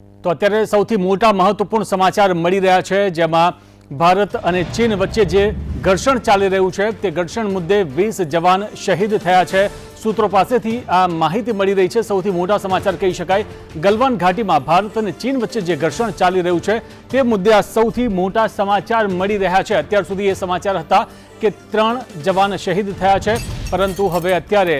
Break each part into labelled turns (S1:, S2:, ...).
S1: તો અત્યારે સૌથી મોટા મહત્વપૂર્ણ સમાચાર મળી રહ્યા છે, જેમાં ભારત અને ચીન વચ્ચે જે ઘર્ષણ ચાલી રહ્યું છે તે ઘર્ષણ મુદ્દે 20 જવાન શહીદ થયા છે। સૂત્રો પાસેથી આ માહિતી મળી રહી છે। સૌથી મોટા સમાચાર કહી શકાય। ગલવાન ઘાટીમાં ભારત અને ચીન વચ્ચે જે ઘર્ષણ ચાલી રહ્યું છે તે મુદ્દે આ સૌથી મોટા સમાચાર મળી રહ્યા છે। અત્યાર સુધી એ સમાચાર હતા કે 3 જવાન શહીદ થયા છે, પરંતુ હવે અત્યારે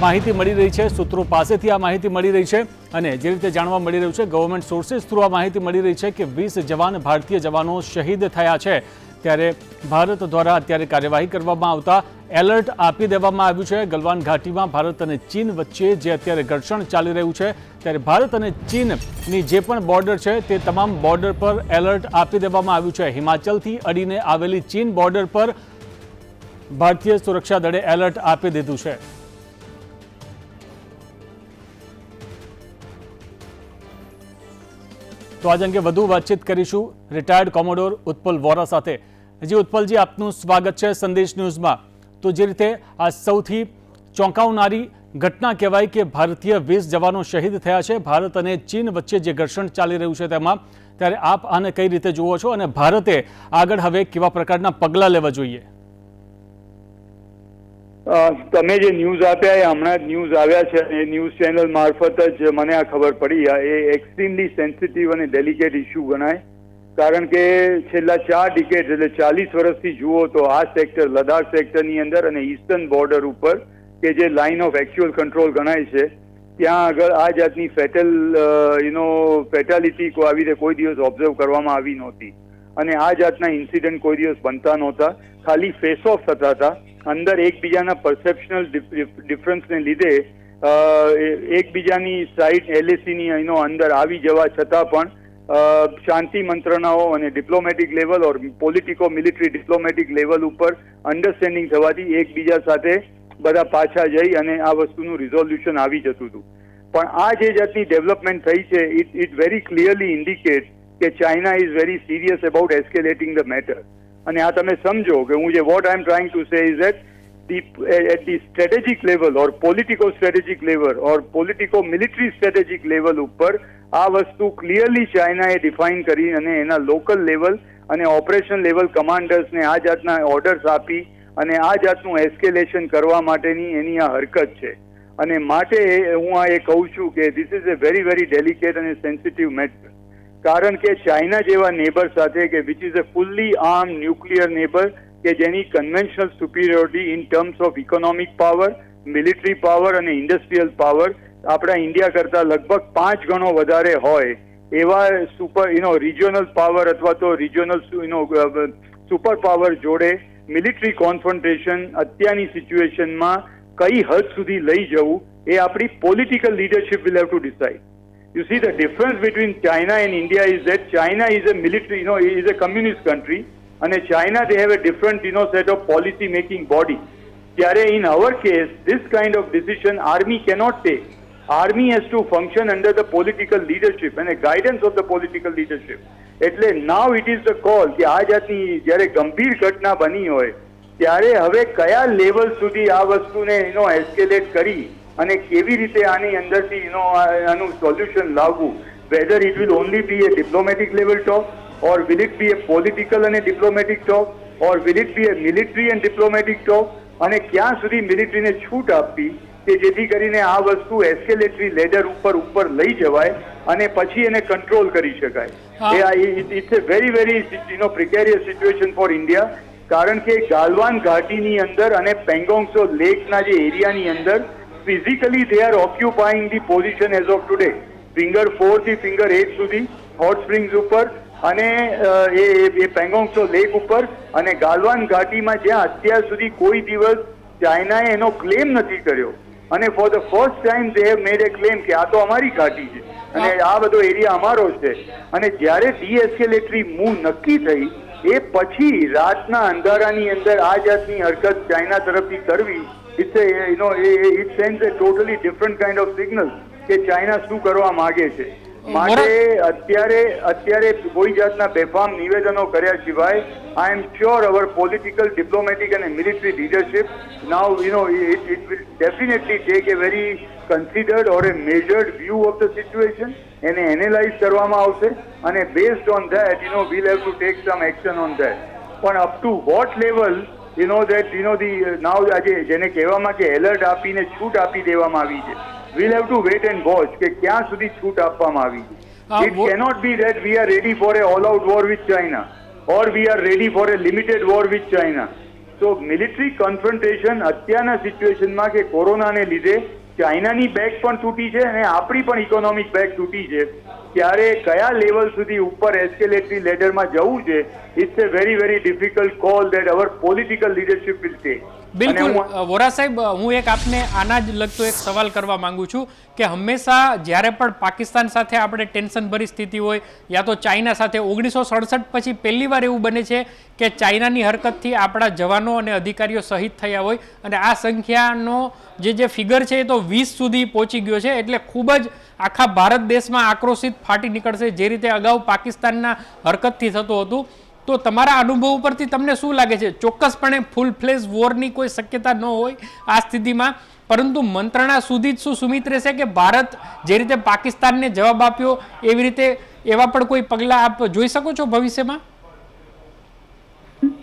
S1: માહિતી મળી રહી છે, સૂત્રો પાસેથી આ માહિતી મળી રહી છે અને જે રીતે જાણવા મળી રહ્યું છે, ગવર્મેન્ટ સોર્સિસ થ્રુ આ માહિતી મળી રહી છે કે 20 જવાન ભારતીય જવાનો શહીદ થયા છે। ત્યારે ભારત દ્વારા અત્યારે કાર્યવાહી કરવામાં આવતા એલર્ટ આપી દેવામાં આવ્યું છે। ગલવાન ઘાટીમાં ભારત અને ચીન વચ્ચે જે અત્યારે ઘર્ષણ ચાલી રહ્યું છે, ત્યારે ભારત અને ચીનની જે પણ બોર્ડર છે તે તમામ બોર્ડર પર એલર્ટ આપી દેવામાં આવ્યું છે। હિમાચલથી અડીને આવેલી ચીન બોર્ડર પર ભારતીય સુરક્ષા દળે એલર્ટ આપી દીધું છે। તો આજ અંગે વધુ વાતચીત કરીશું રિટાયર્ડ કોમોડોર ઉત્પલ વોરા સાથે। જી ઉત્પલજી, આપનું સ્વાગત છે સંદેશ ન્યૂઝમાં। તો જે રીતે આ સૌથી ચોંકાવનારી ઘટના કહેવાય કે ભારતીય 20 જવાનો શહીદ થયા છે ભારત અને ચીન વચ્ચે જે ઘર્ષણ ચાલી રહ્યું છે તેમાં, ત્યારે આપ આને કઈ રીતે જુઓ છો અને ભારતે આગળ હવે કેવા પ્રકારના પગલાં લેવા જોઈએ?
S2: તમે જે ન્યૂઝ આપ્યા એ હમણાં જ ન્યૂઝ આવ્યા છે, એ ન્યૂઝ ચેનલ મારફત જ મને આ ખબર પડી। એ એક્સ્ટ્રીમલી સેન્સિટિવ અને ડેલિકેટ ઇસ્યુ ગણાય, કારણ કે છેલ્લા 4 ડિકેડ એટલે 40 વર્ષથી જુઓ તો આ સેક્ટર, લદ્દાખ સેક્ટરની અંદર અને ઈસ્ટર્ન બોર્ડર ઉપર કે જે લાઇન ઓફ એકચ્યુઅલ કંટ્રોલ ગણાય છે, ત્યાં આગળ આ જાતની ફેટાલિટી આવી રીતે કોઈ દિવસ ઓબ્ઝર્વ કરવામાં આવી નહોતી અને આ જાતના ઇન્સિડન્ટ કોઈ દિવસ બનતા નહોતા। ખાલી ફેસ ઓફ થતા હતા, અંદર એકબીજાના પરસેપ્શનલ ડિફરન્સને લીધે એકબીજાની સાઇડ એલએસીની અંદર આવી જવા છતાં પણ શાંતિ મંત્રણાઓ અને ડિપ્લોમેટિક લેવલ ઓર પોલિટિકો મિલિટરી ડિપ્લોમેટિક લેવલ ઉપર અન્ડરસ્ટેન્ડિંગ થવાથી એકબીજા સાથે બધા પાછા જઈ અને આ વસ્તુનું રિઝોલ્યુશન આવી જતું હતું। પણ આ જે જાતની ડેવલપમેન્ટ થઈ છે, ઇટ વેરી ક્લિયરલી ઇન્ડિકેટ કે China is very serious about escalating the matter. અને આ તમે સમજો કે હું જે what I am trying to say is that at the strategic level or politico strategic level or politico military strategic level ઉપર આ વસ્તુ ક્લિયરલી ચાઇનાએ ડિફાઇન કરી અને એના લોકલ લેવલ અને ઓપરેશન લેવલ કમાન્ડર્સને આ જાતના ઓર્ડર્સ આપી અને આ જાતનું એસ્કેલેશન કરવા માટેની એની આ હરકત છે। અને માટે હું આ એ કહું છું કે this is a very very delicate અને સેન્સિટિવ મેટર, કારણ કે ચાઇના જેવા નેબર સાથે કે which is a fully arm nuclear neighbour કે જેની conventional superiority in terms of economic power, military power અને ઇન્ડસ્ટ્રીયલ પાવર આપણા ઇન્ડિયા કરતાં લગભગ 5 ગણો વધારે હોય એવા રિજિયોનલ પાવર અથવા તો રિજિયોનલ સુપર પાવર જોડે મિલિટરી કોન્ફ્રન્ટેશન અત્યારની સિચ્યુએશનમાં કઈ હદ સુધી લઈ જવું એ આપણી political leadership will have to decide. You see, the difference between China and India is that China is a military, is a communist country, and China, they have a different, set of policy making body. Kyare in our case, this kind of decision army cannot take. Army has to function under the political leadership and a guidance of the political leadership. એટલે now it is the call કે આ જાતની જ્યારે ગંભીર ઘટના બની હોય ત્યારે હવે કયા લેવલ સુધી આ વસ્તુને એસ્કેલેટ કરી અને કેવી રીતે આની અંદરથી આનું સોલ્યુશન લાવવું, whether it will only be a diplomatic level talk or will it be a political and a diplomatic talk or will it be a military and diplomatic talk, અને ક્યાં સુધી મિલિટરીને છૂટ આપવી કે જેથી કરીને આ વસ્તુ એસ્કેલેટરી લેડર ઉપર લઈ જવાય અને પછી એને કંટ્રોલ કરી શકાય। It's a very very precarious situation for India, કારણ કે ગાલવાન ઘાટીની અંદર અને પેંગોંગ લેકના જે એરિયાની અંદર physically they are occupying the position as of today, finger 4 થી ફિંગર 8 સુધી હોટ સ્પ્રિંગ્સ ઉપર અને એ પેંગોંગ લેક ઉપર અને ગાલવાન ઘાટીમાં જ્યાં અત્યાર સુધી કોઈ દિવસ ચાઇનાએ એનો ક્લેમ નથી કર્યો અને for the first time they have made A claim કે આ તો અમારી ઘાટી છે અને આ બધો એરિયા અમારો છે। અને જ્યારે ડીએસ્કેલેટરી મૂવ નક્કી થઈ એ પછી રાતના અંધારાની અંદર આ જાતની હરકત ચાઇના તરફથી કરવી, it સેન્ડ્સ A totally different kind of signal કે ચાઇના શું કરવા માંગે છે। માટે અત્યારે કોઈ જાતના બેફામ નિવેદનો કર્યા સિવાય I am sure our political, diplomatic અને military leadership now it will definitely take a very considered or a measured view of the situation એને એનાલાઇઝ કરવામાં આવશે અને based on that we'll have to take some action on that. પણ up to vote level આજે જેને કહેવામાં કે alert આપીને છૂટ આપી દેવામાં આવી છે, we'll have to wait and watch કે ક્યાં સુધી છૂટ આપવામાં આવી છે. It cannot be that we are ready for a all out war with China or we are ready for a limited war with China. So military confrontation અત્યારના સિચ્યુએશનમાં કે કોરોનાને લીધે ચાઇનાની બેક પણ તૂટી છે અને આપણી પણ ઇકોનોમિક બેક તૂટી છે, ત્યારે કયા લેવલ સુધી ઉપર એસ્કેલેટરી લેડરમાં જવું છે, it's a very very difficult call that our political leadership will take.
S3: બિલકુલ વોરા સાહેબ, હું એક આપને આના જ લગતો એક સવાલ કરવા માંગુ છું કે હંમેશા જ્યારે પણ પાકિસ્તાન સાથે આપણે ટેન્શન ભરી સ્થિતિ હોય યા તો ચાઇના સાથે 1967 પછી પહેલી વાર એવું બને છે કે ચાઇનાની હરકતથી આપણા જવાનો અને અધિકારીઓ શહીદ થયા હોય અને આ સંખ્યાનો જે ફિગર છે એ તો 20 સુધી પહોંચી ગયો છે. એટલે ખૂબ જ આખા ભારત દેશમાં આક્રોશિત ફાટી નીકળશે જે રીતે અગાઉ પાકિસ્તાનના હરકતથી થતું હતું. તો તમારા અનુભવ ઉપરથી તમને શું લાગે છે? ચોક્કસપણે ફૂલ ફ્લેશ વોરની કોઈ શક્યતા ન હોય આ સ્થિતિમાં, પરંતુ મંત્રણા સુધી જ શું સીમિત રહેશે કે ભારત જે રીતે પાકિસ્તાનને જવાબ આપ્યો એવી રીતે એવા પણ કોઈ પગલાં આપ જોઈ શકો છો ભવિષ્યમાં?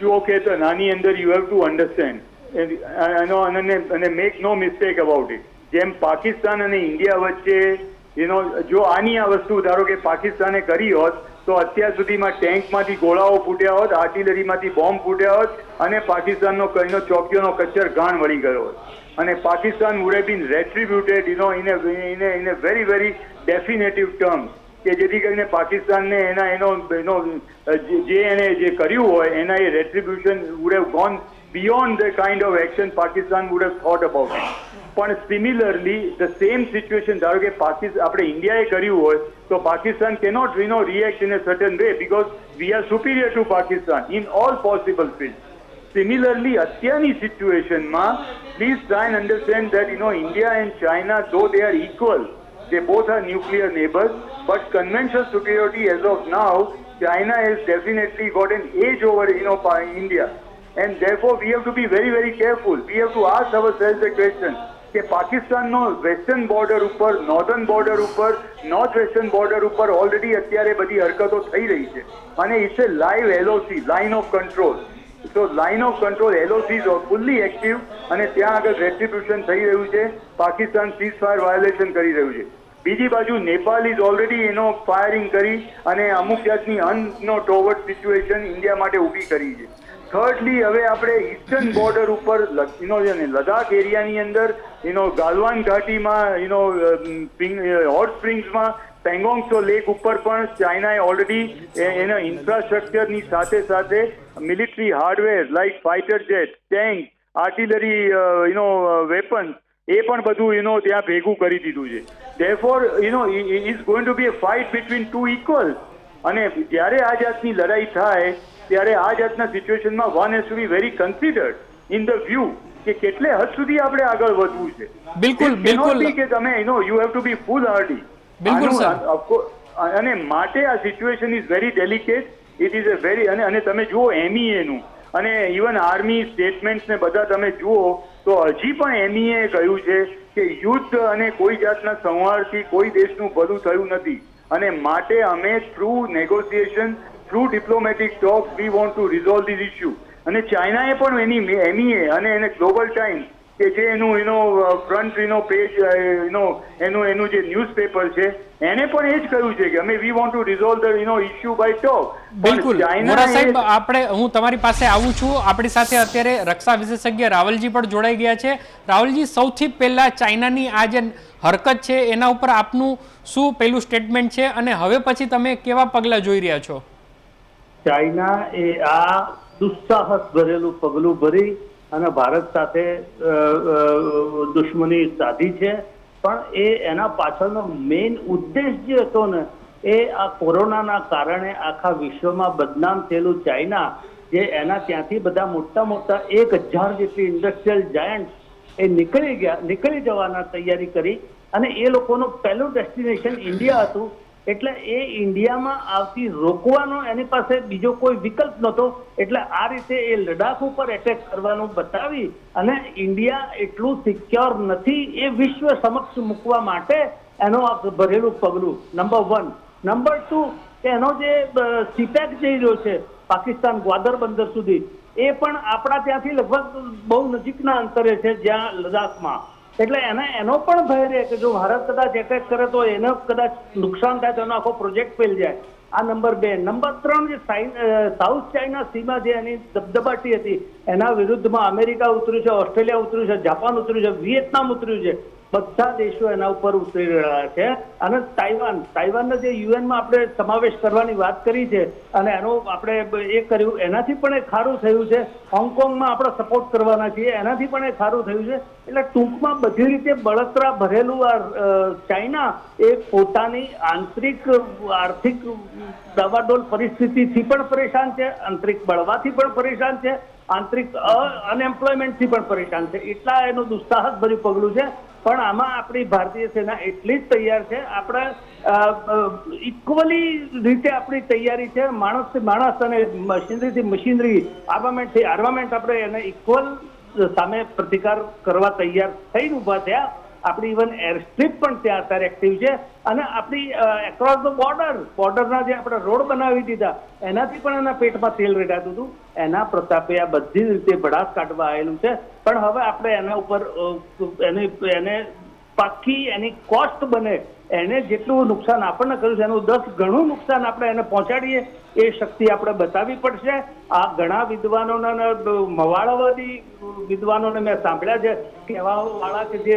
S2: જુઓ કે તો નાની અંદર યુ હેવ ટુ અન્ડરસ્ટેન્ડ અને make no mistake about it. જેમ પાકિસ્તાન અને ઇન્ડિયા વચ્ચે જો આની આ વસ્તુ ધારો કે પાકિસ્તાને કરી હોત તો અત્યાર સુધીમાં ટેન્કમાંથી ગોળાઓ ફૂટ્યા હોત, આર્ટિલરીમાંથી બોમ્બ ફૂટ્યા હોત અને પાકિસ્તાનનો ચોકીઓનો કચ્ચર ઘાણ વળી ગયો હોત અને Pakistan would have been retributed in a very very definitive terms કે જેથી કરીને પાકિસ્તાનને જે કર્યું હોય એના એ retribution would have gone beyond the kind of action Pakistan would have thought about it. પણ સિમિલરલી ધ સેમ સિચ્યુએશન ધારો કે આપણે ઇન્ડિયાએ કર્યું હોય તો Pakistan cannot react in a certain way because we are superior to Pakistan in all possible fields. Similarly, અત્યારની સિચ્યુએશનમાં please try and understand that India and China, though they are equal, they both are nuclear neighbors, but conventional superiority as of now, China has definitely got an edge over India. And therefore we have to be very very careful. We have to ask ourselves the question કે પાકિસ્તાનનો western border ઉપર, northern border ઉપર, north western border ઉપર already અત્યારે બધી હરકતો થઈ રહી છે અને it's a live LOC, line of control. So line of control LOC fully active અને ત્યાં આગળ રેસ્ટ્રિબ્યુશન થઈ રહ્યું છે. પાકિસ્તાન સીઝ ફાયર વાયોલેશન કરી રહ્યું છે. બીજી બાજુ નેપાલ ઇઝ ઓલરેડી ફાયરિંગ કરી અને અમુક જાતની અનટોવર્ડ સિચ્યુએશન ઇન્ડિયા માટે ઊભી કરી છે. થર્ડલી, હવે આપણે ઈસ્ટર્ન બોર્ડર ઉપર લદ્દાખ એરિયાની અંદર ગાલવાન ઘાટીમાં હોટ સ્પ્રિંગ્સમાં પેંગોંગ સો લેક ઉપર પણ ચાઇનાએ ઓલરેડી એના ઇન્ફ્રાસ્ટ્રક્ચરની સાથે સાથે military hardware like fighter jet, tank, artillery weapons એ પણ બધું ત્યાં ભેગું કરી દીધું છે. Therefore is going to be a fight between two equal. અને જ્યારે આ જાતની લડાઈ થાય ત્યારે આ જાતના સિચ્યુએશનમાં one has to be very considered in the view કે કેટલે હદ સુધી આપણે આગળ વધવું છે.
S3: બિલકુલ બિલકુલ
S2: કે તમે you have to be foolhardy.
S3: બિલકુલ સર.
S2: અને માટે આ situation is very delicate. It is a very અને તમે જુઓ MEA નું અને ઇવન આર્મી સ્ટેટમેન્ટ્સ ને બધા તમે જુઓ તો હજી પણ MEA કહ્યું છે કે યુદ્ધ અને કોઈ જાતના સંહારથી કોઈ દેશનું ભલું થયું નથી અને માટે અમે through negotiation, through diplomatic talks V want to resolve this issue. અને ચાઇનાએ પણ એની MEA અને એને ગ્લોબલ ટાઈમ્સ કે જે એનું ફ્રન્ટ પેજ એનું જે ન્યૂઝપેપર છે એને પણ એ જ કહ્યું છે કે અમે we want to resolve the issue by talk.
S3: બિલકુલ મોરા સાહેબ, હું તમારી પાસે આવું છું. આપણી સાથે અત્યારે રક્ષા વિશેષજ્ઞ રાવલજી પણ જોડાઈ ગયા છે. રાવલજી, સૌથી પહેલા ચાઇનાની આ જે હરકત છે એના ઉપર આપનું શું પહેલું સ્ટેટમેન્ટ છે અને હવે પછી તમે કેવા પગલાં જોઈ રહ્યા છો?
S4: ચાઇના એ આ દુસ્સાહસ ભરેલું પગલું ભરી અને ભારત સાથે દુશ્મની સાધી છે, પણ એના પાછળનો મેઇન ઉદ્દેશ જે હતો ને એ આ કોરોનાના કારણે આખા વિશ્વમાં બદનામ થયેલું ચાઇના, જે એના ત્યાંથી બધા મોટા મોટા 1000 જેટલી ઇન્ડસ્ટ્રીયલ જાયન્ટ એ નીકળી જવાના તૈયારી કરી અને એ લોકોનું પહેલું ડેસ્ટિનેશન ઇન્ડિયા હતું. એટલે એ ઇન્ડિયામાં આવતી રોકવાનો એની પાસે બીજો કોઈ વિકલ્પ નહોતો. એટલે આ રીતે એ લડાખ ઉપર એટેક કરવાનું બતાવી અને ઇન્ડિયા એટલું સિક્યોર નથી એ વિશ્વ સમક્ષ મૂકવા માટે એનો આ ભરેલું પગલું નંબર 1. નંબર 2 કે એનો જે સીપેક જઈ રહ્યો છે પાકિસ્તાન ગ્વાદર બંદર સુધી, એ પણ આપણા ત્યાંથી લગભગ બહુ નજીકના અંતરે છે, જ્યાં લદ્દાખમાં. એટલે એનો પણ ભય રહે કે જો ભારત કદાચ એટેક કરે તો એને કદાચ નુકસાન થાય તો એનો આખો પ્રોજેક્ટ ફેલ જાય. આ નંબર 2. નંબર 3, જે સાઉથ ચાઇના સીમા જે એની દબદબાટી હતી એના વિરુદ્ધમાં અમેરિકા ઉતર્યું છે, ઓસ્ટ્રેલિયા ઉતર્યું છે, જાપાન ઉતર્યું છે, વિયેતનામ ઉતર્યું છે. બધા દેશો એના ઉપર ઉતરી રહ્યા છે. અને તાઇવાનનો જે યુએનમાં આપણે સમાવેશ કરવાની વાત કરી છે અને એનો આપણે એ કર્યું, એનાથી પણ એ ખારું થયું છે. હોંગકોંગમાં આપણે સપોર્ટ કરવાના છીએ, એનાથી પણ એ ખારું થયું છે. એટલે ટૂંકમાં બધી રીતે બળતરા ભરેલું આ ચાઇના એ પોતાની આર્થિક દબાડોલ પરિસ્થિતિથી પણ પરેશાન છે, આંતરિક બળવાથી પણ પરેશાન છે, આંતરિક અનએમ્પ્લોયમેન્ટથી પણ પરેશાન છે. એટલા એનું દુસ્સાહસ ભર્યું પગલું છે. પણ આમાં આપણી ભારતીય સેના એટલી જ તૈયાર છે, આપણે ઇક્વલી રીતે આપણી તૈયારી છે. માણસથી માણસ અને મશીનરીથી મશીનરી, આર્મામેન્ટ આપણે એને ઇક્વલ સામે પ્રતિકાર કરવા તૈયાર થઈને ઉભા થયા. આપણી ઇવન એરસ્ટ્રીપ પણ ત્યાં અત્યારે એક્ટિવ છે. અને આપણી એક્રોસ ધ બોર્ડરના જે આપણે રોડ બનાવી દીધા એનાથી પણ એના પેટમાં તેલ રેડાતું હતું. એના પ્રતાપે આ બધી રીતે ભડાસ કાઢવા આવેલું છે. પણ હવે આપણે એના ઉપર એને પાકી એની કોસ્ટ બને, એને જેટલું નુકસાન આપણને કર્યું છે એનું 10 ગણું નુકસાન આપણે એને પહોંચાડીએ એ શક્તિ આપણે બતાવવી પડશે. આ ઘણા વિદ્વાનોના મવાળાવાદી વિદ્વાનોને મેં સાંભળ્યા છે કહેવા વાળા કે જે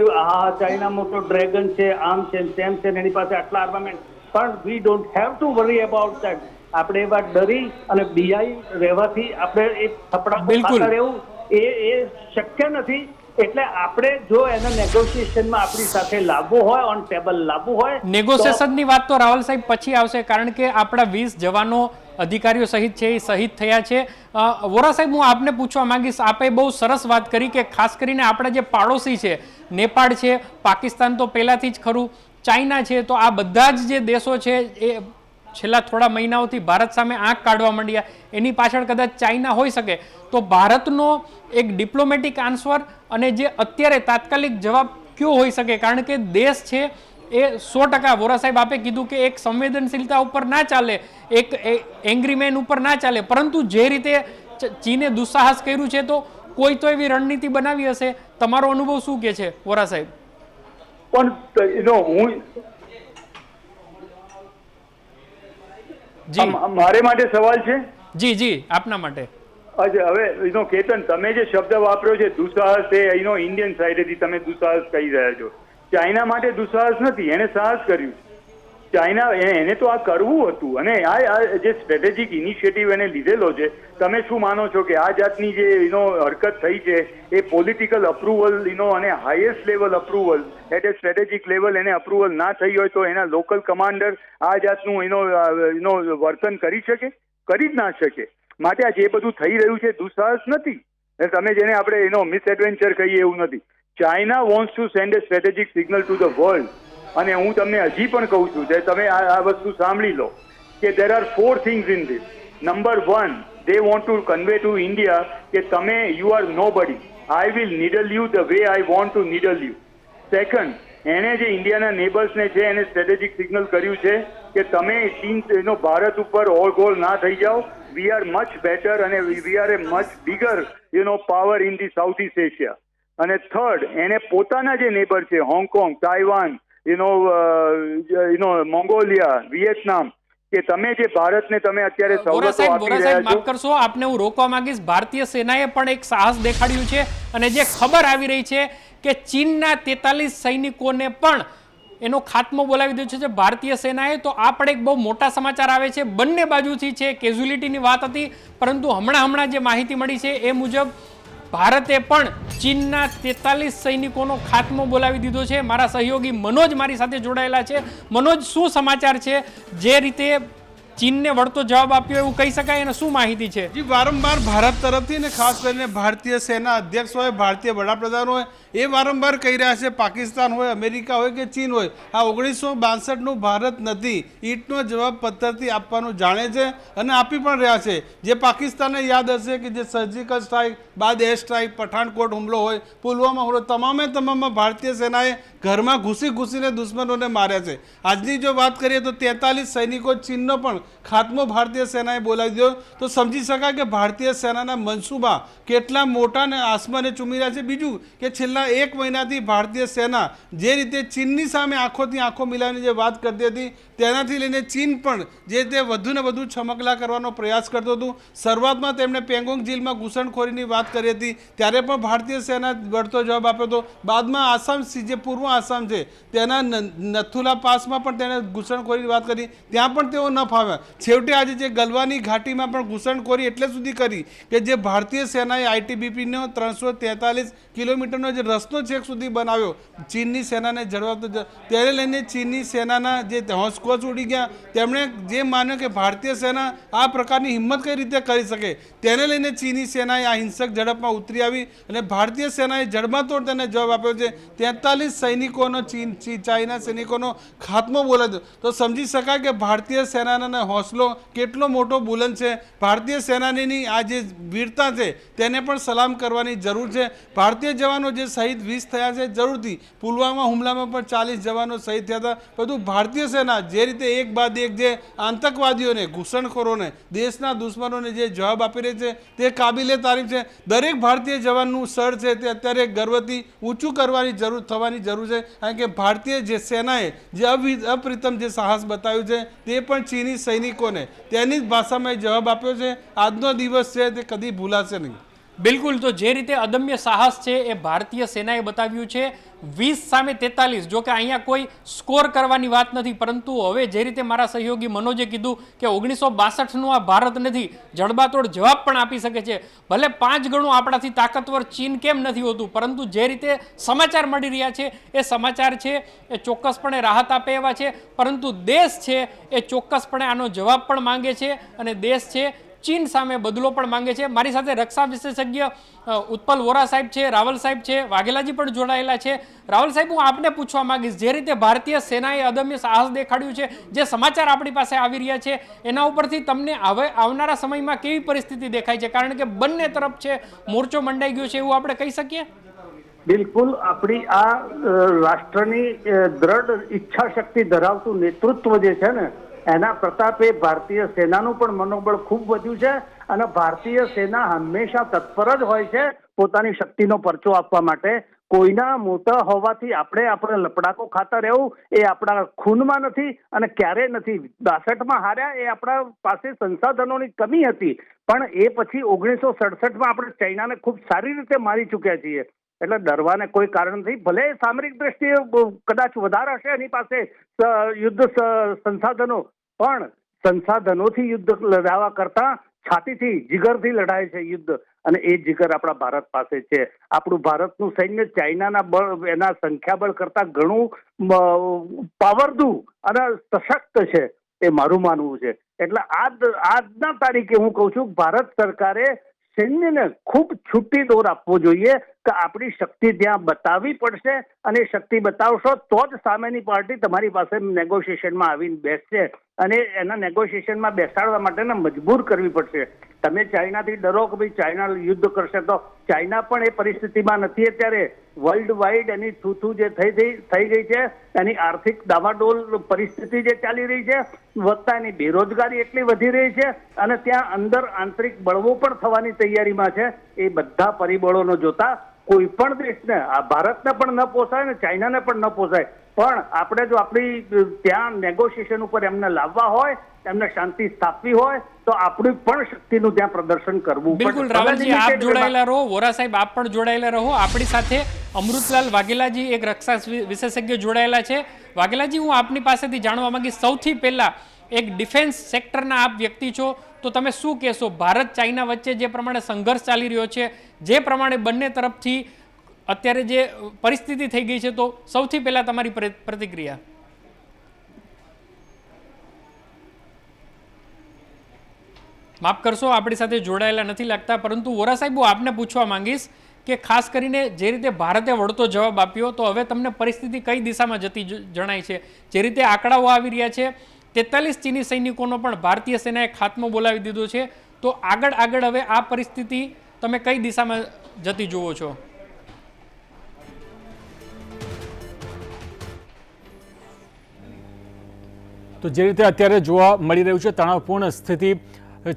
S4: ચાઇના મોટો ડ્રેગન છે, આમ છે તેમ છે, એની પાસે આટલા આર્મામેન્ટ. પણ we don't have to worry about that. આપણે એ વાત ડરી અને બિહાઈ રહેવાથી આપણે એ થપડા રહેવું એ શક્ય નથી. એટલે આપણે જો એને નેગોશિએશનમાં આપણી સાથે લાવવું હોય, ઓન ટેબલ લાવવું હોય,
S3: નેગોશિએશનની વાત તો રાવલ સાહેબ પછી આવશે, કારણ કે આપણા 20 જવાનો અધિકારીઓ સહિત છે એ શહીદ થયા છે. વોરા સાહેબ, હું આપને પૂછવા માંગીશ, આપે બહુ સરસ વાત કરી કે ખાસ કરીને આપણા જે પાડોશી છે, નેપાળ છે, પાકિસ્તાન તો પહેલાથી જ ખરું, ચાઇના છે, તો આ બધા જ જે દેશો છે એ છેલ્લા થોડા મહિનાઓથી ભારત સામે આંખ કાઢવા માંડ્યા. એની પાછળ કદાચ ચાઇના હોઈ શકે. તો ભારતનો એક ડિપ્લોમેટિક આન્સર અને જે અત્યારે તાત્કાલિક જવાબ કયો હોઈ શકે? કારણ કે દેશ છે એ 100%, વોરા સાહેબ આપે કીધું કે એક સંવેદનશીલતા ઉપર ના ચાલે, એક એંગ્રીમેન ઉપર ના ચાલે, પરંતુ જે રીતે ચીને દુસ્સાહસ કર્યું છે તો કોઈ તો એવી રણનીતિ બનાવી હશે. તમારો અનુભવ શું કે છે વોરા સાહેબ?
S2: પણ મારે માટે સવાલ છે.
S3: જી આપના માટે.
S2: અચ્છા, હવે કેતન, તમે જે શબ્દ વાપર્યો છે દુસ્સાહસ, એ ઇન્ડિયન સાઈડેથી તમે દુસ્સાહસ કહી રહ્યા છો. ચાઇના માટે દુસ્સાહસ નથી, એને સાહસ કર્યું. ચાઇના એને તો આ કરવું હતું અને આ જે સ્ટ્રેટેજિક ઇનિશિયેટિવ એને લીધેલો છે. તમે શું માનો છો કે આ જાતની જે હરકત થઈ છે એ પોલિટિકલ અપ્રુવલ અને highest level approval at a strategic level એને અપ્રુવલ ના થઈ હોય તો એના લોકલ કમાન્ડર આ જાતનું વર્તન કરી શકે? કરી જ ના શકે. માટે આ જે બધું થઈ રહ્યું છે દુસ્સાહસ નથી. તમે જેને આપણે મિસએડવેન્ચર કહીએ એવું નથી. China wants to send A strategic signal to the world. અને હું તમને હજી પણ કહું છું કે તમે આ વસ્તુ સાંભળી લો કે there are 4 things in this. Number 1, they want to convey to India કે તમે you are nobody. I will needle you the way I want to needle you. Second, એને જે ઇન્ડિયાના નેબર્સને છે એને સ્ટ્રેટેજિક સિગ્નલ કર્યું છે કે તમે ચીન ભારત ઉપર ઓલ ગોલ ના થઈ જાઓ. વી આર મચ બેટર અને we are A much bigger power in the south east Asia. અને થર્ડ, એને પોતાના જે નેબર છે હોંગકોંગ, તાઇવાન, મોંગોલિયા, વિયેતનામ, કે તમે જે ભારતને તમે અત્યારે સવલતો આપી રહ્યા છો.
S3: માફ કરશો, આપને હું રોકવા માંગીશ. ભારતીય સેનાએ પણ એક સાહસ દેખાડ્યું છે અને જે ખબર આવી રહી છે કે ચીનના 43 સૈનિકોને પણ એનો ખાત્મો બોલાવી દીધો છે ભારતીય સેનાએ. તો આ પણ એક બહુ મોટા સમાચાર આવે છે. બંને બાજુથી છે. કેઝ્યુલિટીની વાત હતી, પરંતુ હમણાં જે માહિતી મળી છે એ મુજબ ભારતે પણ ચીનના 43 સૈનિકોનો ખાત્મો બોલાવી દીધો છે. મારા સહયોગી મનોજ મારી સાથે જોડાયેલા છે. મનોજ, શું સમાચાર છે? જે રીતે ચીનને વળતો જવાબ આપ્યો એવું કહી શકાય, અને શું માહિતી છે?
S5: જી, વારંવાર ભારત તરફથી ને ખાસ કરીને ભારતીય સેના અધ્યક્ષ હોય, ભારતીય વડાપ્રધાન હોય, એ વારંવાર કહી રહ્યા છે, પાકિસ્તાન હોય, અમેરિકા હોય કે ચીન હોય, આ 1962નું ભારત નથી, ઈંટનો જવાબ પથ્થરથી આપવાનું જાણે છે અને આપી પણ રહ્યા છે. જે પાકિસ્તાનને યાદ હશે કે જે સર્જિકલ સ્ટ્રાઇક બાદ એર સ્ટ્રાઇક, પઠાણકોટ હુમલો હોય, પુલવામા હુમલો, તમામ ભારતીય સેનાએ ઘરમાં ઘૂસીને દુશ્મનોને માર્યા છે. આજની જો વાત કરીએ તો 43 સૈનિકો ચીનનો પણ ખાત્મો ભારતીય સેનાએ બોલાવી દીધો, તો સમજી શકાય કે ભારતીય સેનાના મનસૂબા કેટલા મોટા અને આસમાને ચૂમી રહ્યા છે. બીજું કે છેલ્લા 1 મહિનાથી ભારતીય સેના જે રીતે ચીનની સામે આંખોથી આંખો મિલાવીને જે વાત કરતી હતી, તેનાથી લઈને ચીન પણ જે તે વધુને વધુ છમકલા કરવાનો પ્રયાસ કરતો હતું. શરૂઆતમાં તેમણે પેંગોંગ ઝીલમાં ઘૂસણખોરીની વાત કરી હતી, ત્યારે પણ ભારતીય સેના વળતો જવાબ આપ્યો હતો. બાદમાં આસામ, જે પૂર્વ આસામ છે તેના નથુલા પાસમાં પણ તેણે ઘૂસણખોરીની વાત કરી, ત્યાં પણ તેઓ ન ફાવ્યા. છેવટે આજે જે ગલવાની ઘાટીમાં પણ ઘૂસણખોરી એટલે સુધી કરી કે જે ભારતીય સેનાએ આઈટીબીપીનો 343 કિલોમીટરનો જે રસ્તો છેક સુધી બનાવ્યો ચીનની સેનાને જડવાતો, તેને લઈને ચીનની સેનાના જે હોંશકોશ ઉડી ગયા. તેમણે જે માન્યો કે ભારતીય સેના આ પ્રકારની હિંમત કઈ રીતે કરી શકે, તેને લઈને ચીની સેનાએ આ હિંસક ઝડપમાં ઉતરી આવી અને ભારતીય સેનાએ જડબાતોડ તેને જવાબ આપ્યો છે. 43 સૈનિકોનો ચાઇના સૈનિકોનો ખાત્મો બોલાવ્યો, તો સમજી શકાય કે ભારતીય સેનાનો હોંસલો કેટલો મોટો બુલંદ છે. ભારતીય સેનાની આ જે વીરતા છે તેને પણ સલામ કરવાની જરૂર છે. ભારતીય જવાનો જે શહીદ 20 થયા છે, જરૂરથી પુલવામા હુમલામાં પણ 40 જવાનો શહીદ થયા હતા. બધું ભારતીય સેના જે રીતે એક બાદ એક જે આતંકવાદીઓને, ઘૂસણખોરોને, દેશના દુશ્મનોને જે જવાબ આપી રહી છે તે કાબિલે તારીફ છે. દરેક ભારતીય જવાનનું સર છે તે અત્યારે ગર્વથી ઊંચું કરવાની થવાની જરૂર છે, કારણ કે ભારતીય જે સેનાએ જે અપ્રિતમ જે સાહસ બતાવ્યું છે તે પણ ચીની સૈનિકોને તેની જ ભાષામાં જવાબ આપ્યો છે. આજનો દિવસ છે તે કદી ભૂલાશે નહીં.
S3: બિલકુલ, તો જે રીતે અદમ્ય સાહસ છે એ ભારતીય સેનાએ બતાવ્યું છે, 20 સામે 43. જો કે અહીંયા કોઈ સ્કોર કરવાની વાત નથી, પરંતુ હવે જે રીતે મારા સહયોગી મનોજે કીધું કે 1962નું આ ભારત નથી, જડબાતોડ જવાબ પણ આપી શકે છે. ભલે 5 ગણું આપણાથી તાકાતવર ચીન કેમ નથી હોતું, પરંતુ જે રીતે સમાચાર મળી રહ્યા છે એ સમાચાર છે એ ચોક્કસપણે રાહત આપે એવા છે. પરંતુ દેશ છે એ ચોક્કસપણે આનો જવાબ પણ માંગે છે અને દેશ છે ચીન સામે બદલો પણ માંગે છે. મારી સાથે રક્ષા વિશેષજ્ઞ ઉત્પલ વોરા સાહેબ છે, રાવલ સાહેબ છે, વાઘેલાજી પણ જોડાયેલા છે. રાવલ સાહેબ, હું આપને પૂછવા માંગીશ, જે રીતે ભારતીય સેનાએ અદમ્ય સાહસ દેખાડ્યું છે, જે સમાચાર આપણી પાસે આવી રહ્યા છે, એના ઉપરથી તમને હવે આવનારા સમયમાં કેવી પરિસ્થિતિ દેખાય છે? કારણ કે બંને તરફ છે મોરચો મંડાઈ ગયો છે એવું આપણે કહી શકીએ.
S4: બિલકુલ, આપણી આ રાષ્ટ્રની દ્રઢ ઈચ્છા શક્તિ ધરાવતું નેતૃત્વ જે છે ને, એના પ્રતાપે ભારતીય સેનાનું પણ મનોબળ ખૂબ વધ્યું છે અને ભારતીય સેના હંમેશા તત્પર જ હોય છે પોતાની શક્તિનો પરચો આપવા માટે. કોઈના મોટા હોવાથી આપણે લપડાકો ખાતા રહેવું એ આપણા ખૂનમાં નથી અને ક્યારેય નથી. 62માં હાર્યા એ આપણા પાસે સંસાધનોની કમી હતી, પણ એ પછી 1967માં આપણે ચાઇનાને ખૂબ સારી રીતે મારી ચૂક્યા છીએ. એટલે ડરવાને કોઈ કારણ નથી. ભલે સામરિક દ્રષ્ટિએ કદાચ વધારે હશે એની પાસે યુદ્ધ સંસાધનો, પણ સંસાધનોથી યુદ્ધ લડાવવા કરતા છાતીથી, જીગરથી લડાય છે યુદ્ધ, અને એ જીગર આપણા ભારત પાસે છે. આપણું ભારતનું સૈન્ય ચાઇનાના બળ, એના સંખ્યાબળ કરતા ઘણું પાવરદુ અને સશક્ત છે, એ મારું માનવું છે. એટલે આજના તારીખે હું કહું છું, ભારત સરકારે સૈન્યને ખૂબ છૂટી દોર આપવો જોઈએ કે આપણી શક્તિ ત્યાં બતાવવી પડશે, અને શક્તિ બતાવશો તો જ સામેની પાર્ટી તમારી પાસે નેગોશિએશનમાં આવીને બેસશે, અને એના નેગોશિએશનમાં બેસાડવા માટે મજબૂર કરવી પડશે. તમે ચાઇનાથી ડરો કે ભાઈ ચાઇના યુદ્ધ કરશે, તો ચાઇના પણ એ પરિસ્થિતિમાં નથી અત્યારે. વર્લ્ડ વાઇડ એની થૂથું જે થઈ ગઈ છે, એની આર્થિક ડામાડોલ પરિસ્થિતિ જે ચાલી રહી છે, વધતા એની બેરોજગારી એટલી વધી રહી છે, અને ત્યાં અંદર આંતરિક બળવો પણ થવાની તૈયારીમાં છે. એ બધા પરિબળોનો જોતા કોઈ પણ દેશને, આ ભારતને પણ ન પોસાય ને ચાઇનાને પણ ન પોસાય, પણ આપણે જો આપણી ત્યાં નેગોશિએશન ઉપર એમને લાવવા હોય, એમને શાંતિ સ્થાપવી હોય, તો આપણી પણ શક્તિનું ત્યાં પ્રદર્શન કરવું.
S3: બિલકુલ રાવલજી, આપ જોડાયેલા રહો. વોરા સાહેબ, આપ પણ જોડાયેલા રહો. આપણી સાથે અમૃતલાલ વાઘેલાજી, એક રક્ષા વિશેષજ્ઞ જોડાયેલા છે. વાઘેલાજી, હું આપની પાસેથી જાણવા માંગીશ, સૌથી પહેલા એક ડિફેન્સ સેક્ટરના આપ વ્યક્તિ છો, તો તમે શું કહેશો? ભારત ચાઇના વચ્ચે જે પ્રમાણે સંઘર્ષ ચાલી રહ્યો છે, જે પ્રમાણે બંને તરફથી અત્યારે જે પરિસ્થિતિ થઈ ગઈ છે, તો સૌથી પહેલા તમારી પ્રતિક્રિયા. માફ કરશો આપણી સાથે જોડાયેલા નથી લાગતા, પરંતુ વોરા સાહેબ હું આપને પૂછવા માંગીશ કે ખાસ કરીને જે રીતે ભારતે વળતો જવાબ આપ્યો, તો હવે તમને પરિસ્થિતિ કઈ દિશામાં જતી જણાય છે? જે રીતે આંકડાઓ આવી રહ્યા છે, 43 ચીની સૈનિકોનો પણ ભારતીય સેનાએ ખાત્મો બોલાવી દીધો છે, તો આગળ હવે આ પરિસ્થિતિ તમે કઈ દિશામાં જતી જુઓ છો?
S1: તો જે રીતે અત્યારે જોવા મળી રહ્યું છે તણાવપૂર્ણ સ્થિતિ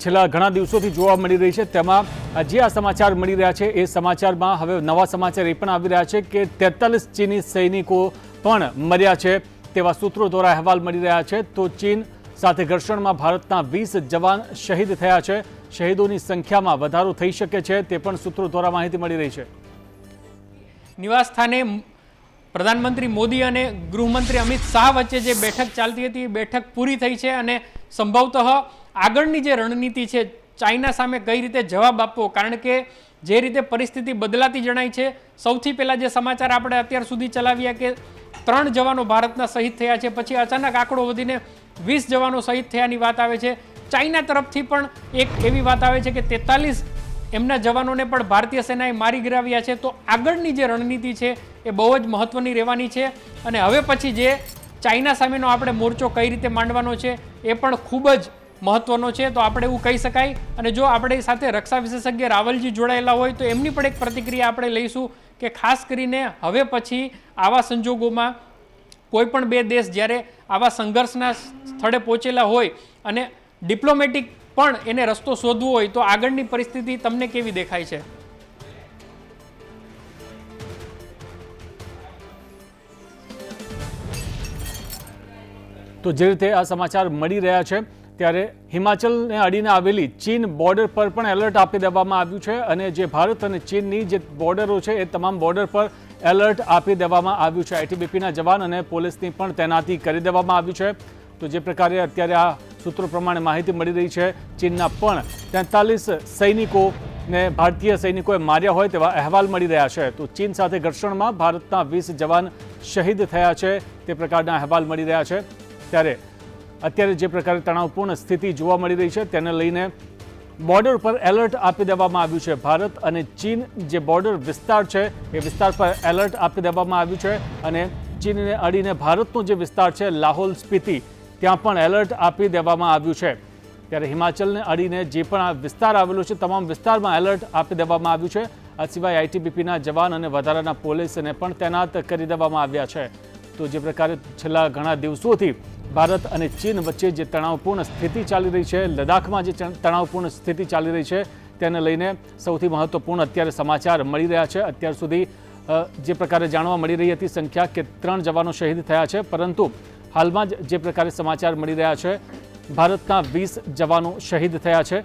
S1: છેલ્લા ઘણા દિવસોથી જોવા મળી રહી છે, તેમાં જે આ સમાચાર મળી રહ્યા છે એ સમાચારમાં હવે નવા સમાચાર એ પણ આવી રહ્યા છે કે 43 ચીની સૈનિકો પણ મર્યા છે તેવા સૂત્રો દ્વારા અહેવાલ મળી રહ્યા છે। તો ચીન સાથે ઘર્ષણમાં ભારતના 20 જવાન શહીદ થયા છે। શહીદોની સંખ્યામાં વધારો થઈ શકે છે તે પણ સૂત્રો દ્વારા માહિતી મળી રહી છે।
S3: નિવાસ સ્થાને પ્રધાનમંત્રી મોદી અને ગૃહમંત્રી અમિત શાહ વચ્ચે જે બેઠક ચાલતી હતી એ બેઠક પૂરી થઈ છે અને સંભવતઃ આગળની જે રણનીતિ છે ચાઇના સામે કઈ રીતે જવાબ આપવો, કારણ કે જે રીતે પરિસ્થિતિ બદલાતી જણાય છે, સૌથી પહેલા જે સમાચાર આપણે અત્યાર સુધી ચલાવ્યા કે 3 જવાનો ભારતના શહીદ થયા છે, પછી અચાનક આંકડો વધીને 20 જવાનો શહીદ થયાની વાત આવે છે। ચાઇના તરફથી પણ એક એવી વાત આવે છે કે 43 એમના જવાનોને પણ ભારતીય સેનાએ મારી ગિરાવ્યા છે। તો આગળની જે રણનીતિ છે એ બહુ જ મહત્વની રહેવાની છે અને હવે પછી જે ચાઇના સામેનો આપણે મોરચો કઈ રીતે માંડવાનો છે એ પણ ખૂબ જ મહત્વનો છે। તો આપણે એવું કહી શકાય, અને જો આપણી સાથે રક્ષા વિશેષજ્ઞ રાવલજી જોડાયેલા હોય તો એમની પણ એક પ્રતિક્રિયા આપણે લઈશું કે ખાસ કરીને હવે પછી આવા સંજોગોમાં કોઈ પણ બે દેશ જ્યારે આવા સંઘર્ષના સ્થળે પહોંચેલા હોય અને ડિપ્લોમેટિક પણ એને રસ્તો શોધવો હોય તો આગળની પરિસ્થિતિ તમને કેવી દેખાય છે?
S1: તો જે રીતે આ સમાચાર મળી રહ્યા છે ત્યારે હિમાચલને અડીને આવેલી ચીન બોર્ડર પર પણ એલર્ટ આપી દેવામાં આવ્યું છે અને જે ભારત અને ચીનની જે બોર્ડરો છે એ તમામ બોર્ડર પર એલર્ટ આપી દેવામાં આવ્યું છે। આઈટીબીપીના જવાન અને પોલીસની પણ તૈનાતી કરી દેવામાં આવી છે। તો જે પ્રકારે અત્યારે આ સૂત્રો પ્રમાણે માહિતી મળી રહી છે, ચીનના પણ 43 સૈનિકોને ભારતીય સૈનિકોએ માર્યા હોય તેવા અહેવાલ મળી રહ્યા છે। તો ચીન સાથે ઘર્ષણમાં ભારતના 20 જવાન શહીદ થયા છે તે પ્રકારના અહેવાલ મળી રહ્યા છે। ત્યારે અત્યારે જે પ્રકારે તણાવપૂર્ણ સ્થિતિ જોવા મળી રહી છે તેને લઈને બોર્ડર પર એલર્ટ આપી દેવામાં આવ્યું છે। ભારત અને ચીન જે બોર્ડર વિસ્તાર છે એ વિસ્તાર પર એલર્ટ આપી દેવામાં આવ્યું છે અને ચીનને અડીને ભારતનો જે વિસ્તાર છે લાહોલ સ્પીતિ ત્યાં પણ એલર્ટ આપી દેવામાં આવ્યું છે। ત્યારે હિમાચલને અડીને જે પણ આ વિસ્તાર આવેલો છે તમામ વિસ્તારમાં એલર્ટ આપી દેવામાં આવ્યું છે। આ સિવાય આઈટીબીપીના જવાન અને વધારાના પોલીસને પણ તૈનાત કરી દેવામાં આવ્યા છે। તો જે પ્રકારે છેલ્લા ઘણા દિવસોથી ભારત અને ચીન વચ્ચે જે તણાવપૂર્ણ સ્થિતિ ચાલી રહી છે, લદ્દાખમાં જે તણાવપૂર્ણ સ્થિતિ ચાલી રહી છે તેને લઈને સૌથી મહત્વપૂર્ણ અત્યારે સમાચાર મળી રહ્યા છે। અત્યાર સુધી જે પ્રકારે જાણવા મળી રહી હતી સંખ્યા કે 3 જવાનો શહીદ થયા છે, પરંતુ હાલમાં જ જે પ્રકારે સમાચાર મળી રહ્યા છે ભારતના 20 જવાનો શહીદ થયા છે।